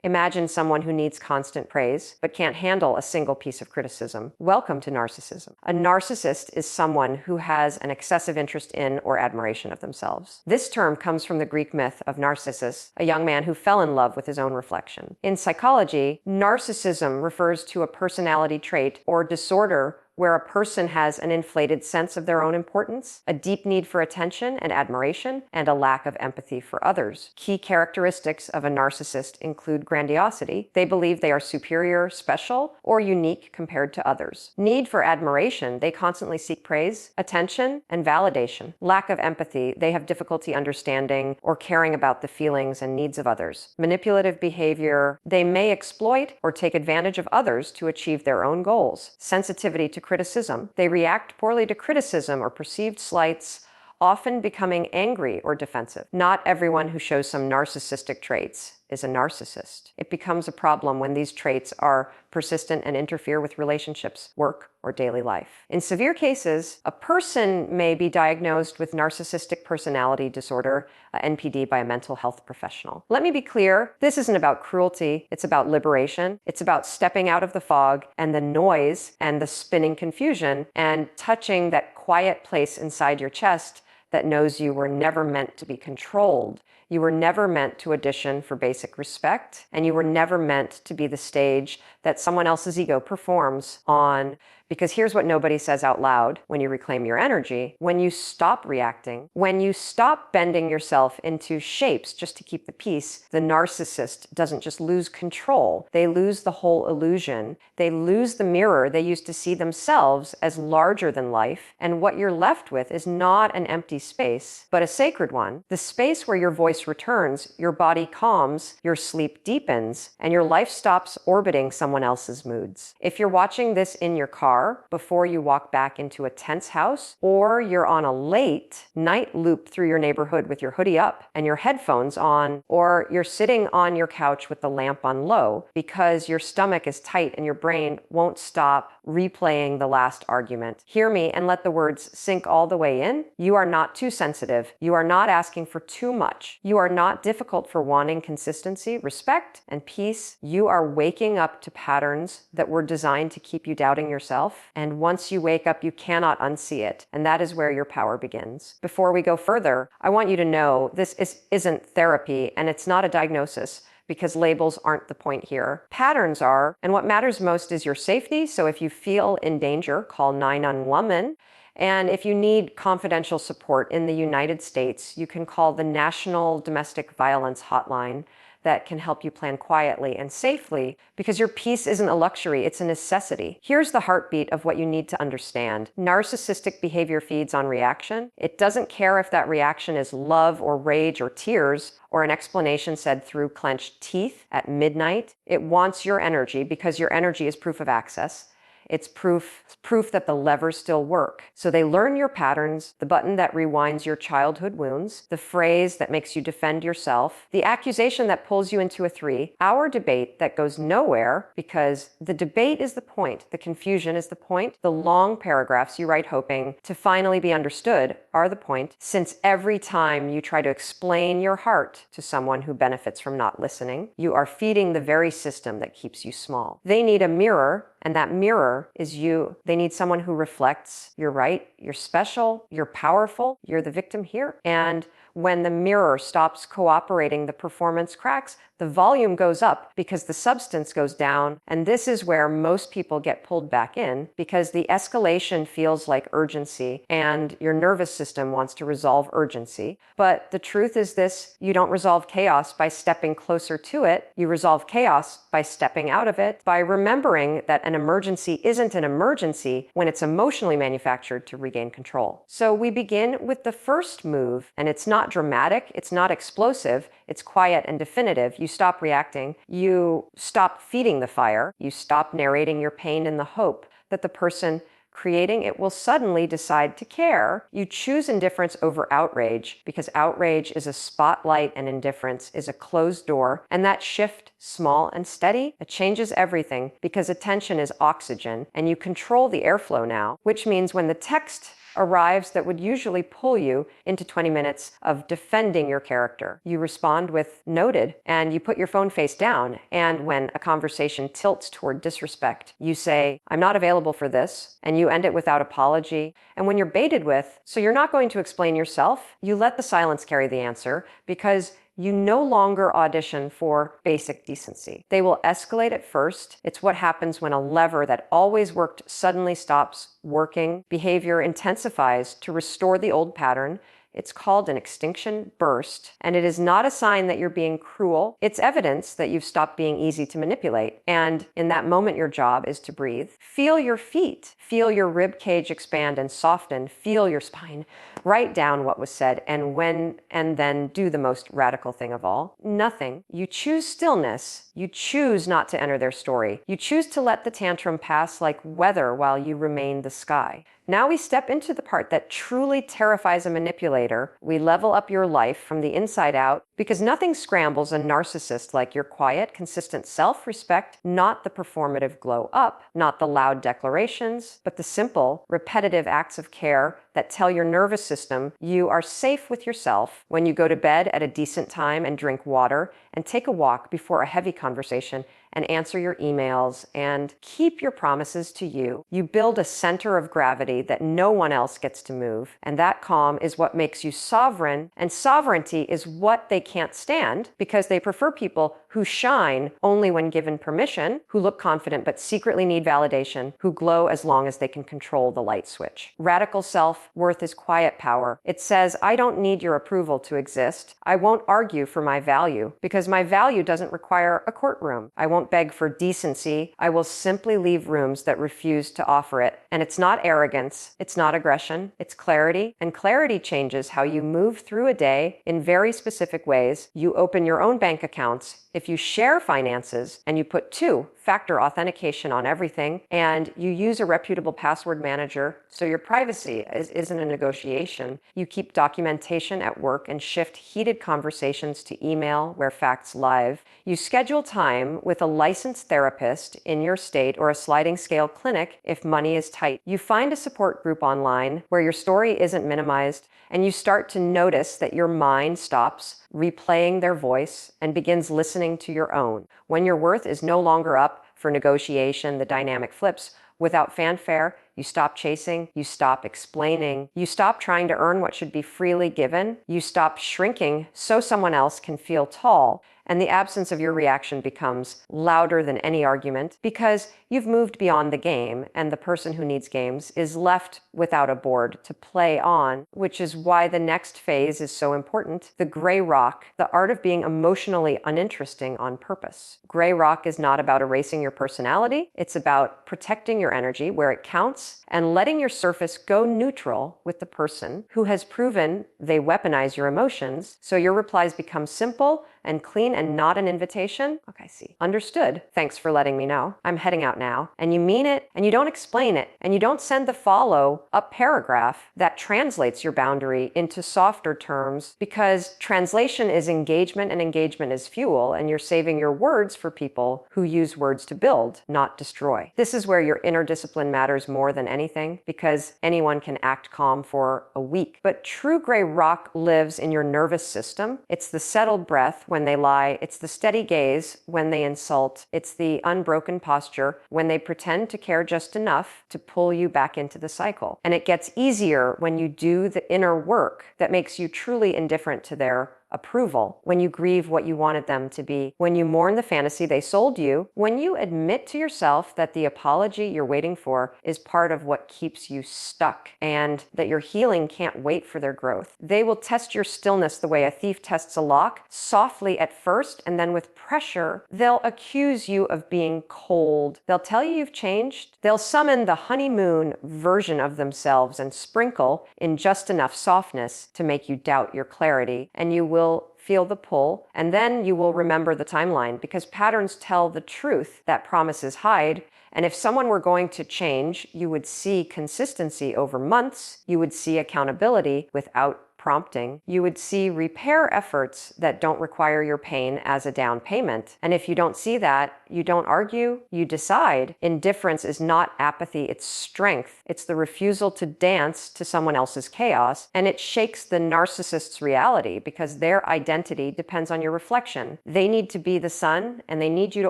Imagine someone who needs constant praise, but can't handle a single piece of criticism. Welcome to narcissism. A narcissist is someone who has an excessive interest in or admiration of themselves. This term comes from the Greek myth of Narcissus, a young man who fell in love with his own reflection. In psychology, narcissism refers to a personality trait or disorder where a person has an inflated sense of their own importance, a deep need for attention and admiration, and a lack of empathy for others. Key characteristics of a narcissist include grandiosity. They believe they are superior, special, or unique compared to others. Need for admiration. They constantly seek praise, attention, and validation. Lack of empathy. They have difficulty understanding or caring about the feelings and needs of others. Manipulative behavior. They may exploit or take advantage of others to achieve their own goals. Sensitivity to criticism. They react poorly to criticism or perceived slights, often becoming angry or defensive. Not everyone who shows some narcissistic traits is a narcissist. It becomes a problem when these traits are persistent and interfere with relationships, work, or daily life. In severe cases, a person may be diagnosed with narcissistic personality disorder, NPD, by a mental health professional. Let me be clear, this isn't about cruelty, it's about liberation. It's about stepping out of the fog and the noise and the spinning confusion and touching that quiet place inside your chest that knows you were never meant to be controlled. You were never meant to audition for basic respect, and you were never meant to be the stage that someone else's ego performs on. Because here's what nobody says out loud when you reclaim your energy. When you stop reacting, when you stop bending yourself into shapes just to keep the peace, the narcissist doesn't just lose control. They lose the whole illusion. They lose the mirror they used to see themselves as larger than life. And what you're left with is not an empty space, but a sacred one. The space where your voice returns, your body calms, your sleep deepens, and your life stops orbiting someone else's moods. If you're watching this in your car, before you walk back into a tense house, or you're on a late night loop through your neighborhood with your hoodie up and your headphones on, or you're sitting on your couch with the lamp on low because your stomach is tight and your brain won't stop replaying the last argument. Hear me and let the words sink all the way in. You are not too sensitive. You are not asking for too much. You are not difficult for wanting consistency, respect, and peace. You are waking up to patterns that were designed to keep you doubting yourself. And once you wake up, you cannot unsee it. And that is where your power begins. Before we go further, I want you to know this isn't therapy and it's not a diagnosis, because labels aren't the point here. Patterns are, and what matters most is your safety. So if you feel in danger, call 911. And if you need confidential support in the United States, you can call the National Domestic Violence Hotline that can help you plan quietly and safely, because your peace isn't a luxury, it's a necessity. Here's the heartbeat of what you need to understand. Narcissistic behavior feeds on reaction. It doesn't care if that reaction is love or rage or tears, or an explanation said through clenched teeth at midnight. It wants your energy because your energy is proof of access. It's proof that the levers still work. So they learn your patterns, the button that rewinds your childhood wounds, the phrase that makes you defend yourself, the accusation that pulls you into a 3-hour debate that goes nowhere, because the debate is the point, the confusion is the point, the long paragraphs you write hoping to finally be understood are the point, since every time you try to explain your heart to someone who benefits from not listening, you are feeding the very system that keeps you small. They need a mirror, and that mirror is you. They need someone who reflects, you're right, you're special, you're powerful, you're the victim here. And when the mirror stops cooperating, the performance cracks, the volume goes up because the substance goes down. And this is where most people get pulled back in, because the escalation feels like urgency and your nervous system wants to resolve urgency. But the truth is this: you don't resolve chaos by stepping closer to it. You resolve chaos by stepping out of it, by remembering that an emergency isn't an emergency when it's emotionally manufactured to regain control. So we begin with the first move, and it's not dramatic, it's not explosive, it's quiet and definitive. You stop reacting, you stop feeding the fire, you stop narrating your pain in the hope that the person creating it will suddenly decide to care. You choose indifference over outrage, because outrage is a spotlight and indifference is a closed door. And that shift, small and steady, it changes everything, because attention is oxygen and you control the airflow now, which means when the text arrives that would usually pull you into 20 minutes of defending your character. You respond with "noted," and you put your phone face down. And when a conversation tilts toward disrespect, you say, "I'm not available for this," and you end it without apology. And when you're baited with, "So you're not going to explain yourself," you let the silence carry the answer because you no longer audition for basic decency. They will escalate at first. It's what happens when a lever that always worked suddenly stops working. Behavior intensifies to restore the old pattern. It's called an extinction burst, and it is not a sign that you're being cruel. It's evidence that you've stopped being easy to manipulate. And in that moment, your job is to breathe. Feel your feet. Feel your rib cage expand and soften. Feel your spine. Write down what was said, and then do the most radical thing of all. Nothing. You choose stillness. You choose not to enter their story. You choose to let the tantrum pass like weather while you remain the sky. Now we step into the part that truly terrifies a manipulator. We level up your life from the inside out because nothing scrambles a narcissist like your quiet, consistent self-respect, not the performative glow up, not the loud declarations, but the simple, repetitive acts of care that tell your nervous system you are safe with yourself when you go to bed at a decent time and drink water and take a walk before a heavy conversation and answer your emails and keep your promises to you. You build a center of gravity that no one else gets to move, and that calm is what makes you sovereign, and sovereignty is what they can't stand because they prefer people who shine only when given permission, who look confident but secretly need validation, who glow as long as they can control the light switch. Radical self-worth is quiet power. It says, I don't need your approval to exist. I won't argue for my value because my value doesn't require a courtroom. I won't beg for decency. I will simply leave rooms that refuse to offer it. And it's not arrogance. It's not aggression. It's clarity. And clarity changes how you move through a day in very specific ways. You open your own bank accounts. If you share finances and you put two-factor authentication on everything and you use a reputable password manager so your privacy isn't a negotiation, you keep documentation at work and shift heated conversations to email where facts live, you schedule time with a licensed therapist in your state or a sliding scale clinic if money is tight, you find a support group online where your story isn't minimized, and you start to notice that your mind stops replaying their voice and begins listening to your own. When your worth is no longer up for negotiation, the dynamic flips. Without fanfare, you stop chasing, you stop explaining, you stop trying to earn what should be freely given, you stop shrinking so someone else can feel tall, and the absence of your reaction becomes louder than any argument because you've moved beyond the game, and the person who needs games is left without a board to play on, which is why the next phase is so important. The gray rock, the art of being emotionally uninteresting on purpose. Gray rock is not about erasing your personality. It's about protecting your energy where it counts and letting your surface go neutral with the person who has proven they weaponize your emotions, so your replies become simple and clean and not an invitation. Okay, I see. Understood. Thanks for letting me know. I'm heading out now. And you mean it, and you don't explain it, and you don't send the follow-up paragraph that translates your boundary into softer terms, because translation is engagement and engagement is fuel, and you're saving your words for people who use words to build, not destroy. This is where your inner discipline matters more than anything, because anyone can act calm for a week. But true gray rock lives in your nervous system. It's the settled breath when they lie. It's the steady gaze when they insult. It's the unbroken posture when they pretend to care just enough to pull you back into the cycle. And it gets easier when you do the inner work that makes you truly indifferent to their approval, when you grieve what you wanted them to be, when you mourn the fantasy they sold you, when you admit to yourself that the apology you're waiting for is part of what keeps you stuck and that your healing can't wait for their growth. They will test your stillness the way a thief tests a lock, softly at first, and then with pressure, they'll accuse you of being cold. They'll tell you you've changed. They'll summon the honeymoon version of themselves and sprinkle in just enough softness to make you doubt your clarity, and you will feel the pull, and then you will remember the timeline, because patterns tell the truth that promises hide. And if someone were going to change, you would see consistency over months, you would see accountability without prompting, you would see repair efforts that don't require your pain as a down payment. And if you don't see that, you don't argue, you decide. Indifference is not apathy, it's strength. It's the refusal to dance to someone else's chaos, and it shakes the narcissist's reality because their identity depends on your reflection. They need to be the sun, and they need you to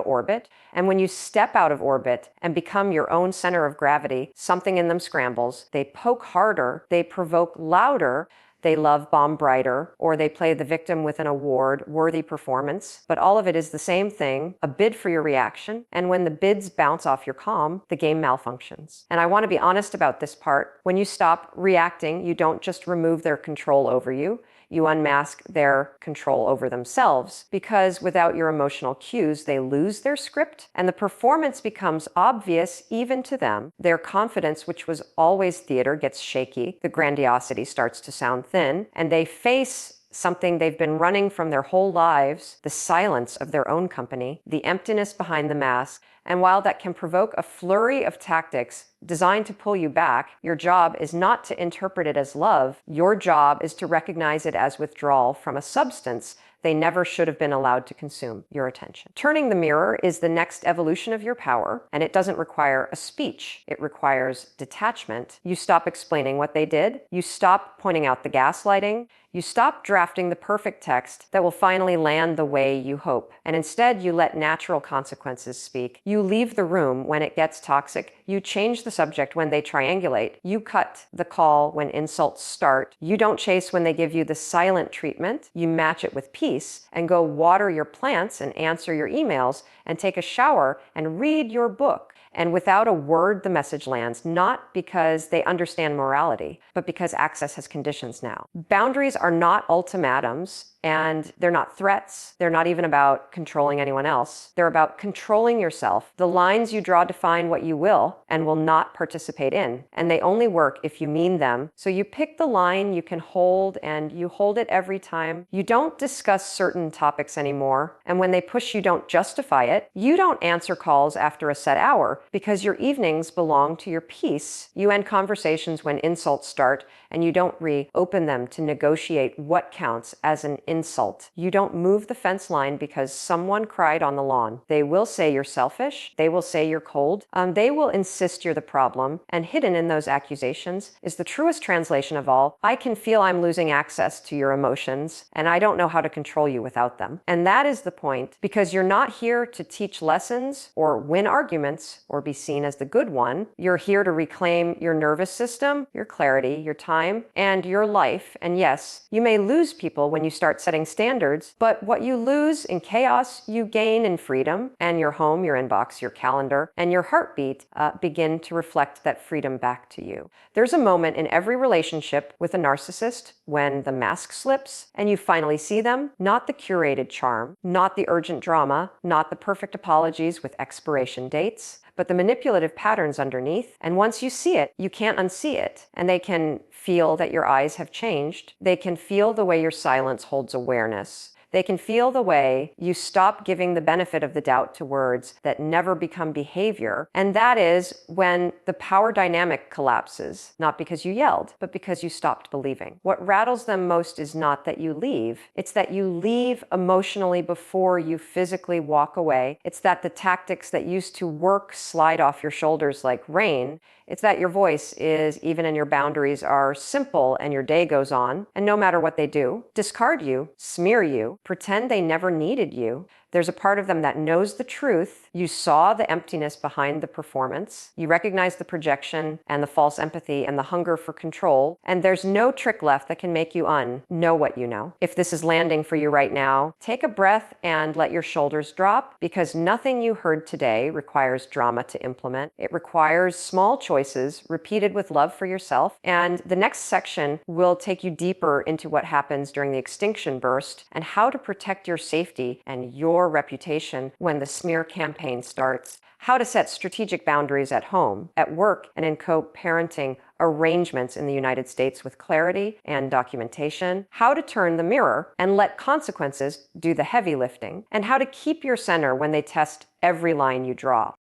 orbit. And when you step out of orbit and become your own center of gravity, something in them scrambles. They poke harder, they provoke louder, they love bomb brighter, or they play the victim with an award-worthy performance. But all of it is the same thing, a bid for your reaction. And when the bids bounce off your calm, the game malfunctions. And I want to be honest about this part. When you stop reacting, you don't just remove their control over you. You unmask their control over themselves, because without your emotional cues, they lose their script and the performance becomes obvious even to them. Their confidence, which was always theater, gets shaky. The grandiosity starts to sound thin, and they face something they've been running from their whole lives, the silence of their own company, the emptiness behind the mask. And while that can provoke a flurry of tactics designed to pull you back, your job is not to interpret it as love. Your job is to recognize it as withdrawal from a substance they never should have been allowed to consume, your attention. Turning the mirror is the next evolution of your power, and it doesn't require a speech. It requires detachment. You stop explaining what they did. You stop pointing out the gaslighting. You stop drafting the perfect text that will finally land the way you hope. And instead, you let natural consequences speak. You leave the room when it gets toxic. You change the subject when they triangulate. You cut the call when insults start. You don't chase when they give you the silent treatment. You match it with peace and go water your plants and answer your emails and take a shower and read your book. And without a word, the message lands, not because they understand morality, but because access has conditions now. Boundaries are not ultimatums, and they're not threats. They're not even about controlling anyone else. They're about controlling yourself. The lines you draw define what you will and will not participate in, and they only work if you mean them. So you pick the line you can hold, and you hold it every time. You don't discuss certain topics anymore, and when they push, you don't justify it. You don't answer calls after a set hour, because your evenings belong to your peace. You end conversations when insults start, and you don't reopen them to negotiate what counts as an insult. You don't move the fence line because someone cried on the lawn. They will say you're selfish. They will say you're cold. They will insist you're the problem. And hidden in those accusations is the truest translation of all. I can feel I'm losing access to your emotions, and I don't know how to control you without them. And that is the point, because you're not here to teach lessons or win arguments or be seen as the good one. You're here to reclaim your nervous system, your clarity, your time, and your life. And yes, you may lose people when you start setting standards, but what you lose in chaos, you gain in freedom, and your home, your inbox, your calendar, and your heartbeat begin to reflect that freedom back to you. There's a moment in every relationship with a narcissist when the mask slips and you finally see them, not the curated charm, not the urgent drama, not the perfect apologies with expiration dates, but the manipulative patterns underneath. And once you see it, you can't unsee it. And they can feel that your eyes have changed. They can feel the way your silence holds awareness. They can feel the way you stop giving the benefit of the doubt to words that never become behavior. And that is when the power dynamic collapses, not because you yelled, but because you stopped believing. What rattles them most is not that you leave. It's that you leave emotionally before you physically walk away. It's that the tactics that used to work slide off your shoulders like rain. It's that your voice is even and your boundaries are simple and your day goes on. And no matter what they do, discard you, smear you, pretend they never needed you. There's a part of them that knows the truth. You saw the emptiness behind the performance. You recognize the projection and the false empathy and the hunger for control. And there's no trick left that can make you know what you know. If this is landing for you right now, take a breath and let your shoulders drop, because nothing you heard today requires drama to implement. It requires small choices repeated with love for yourself. And the next section will take you deeper into what happens during the extinction burst and how to protect your safety and your reputation when the smear campaign starts, how to set strategic boundaries at home, at work, and in co-parenting arrangements in the United States with clarity and documentation, how to turn the mirror and let consequences do the heavy lifting, and how to keep your center when they test every line you draw.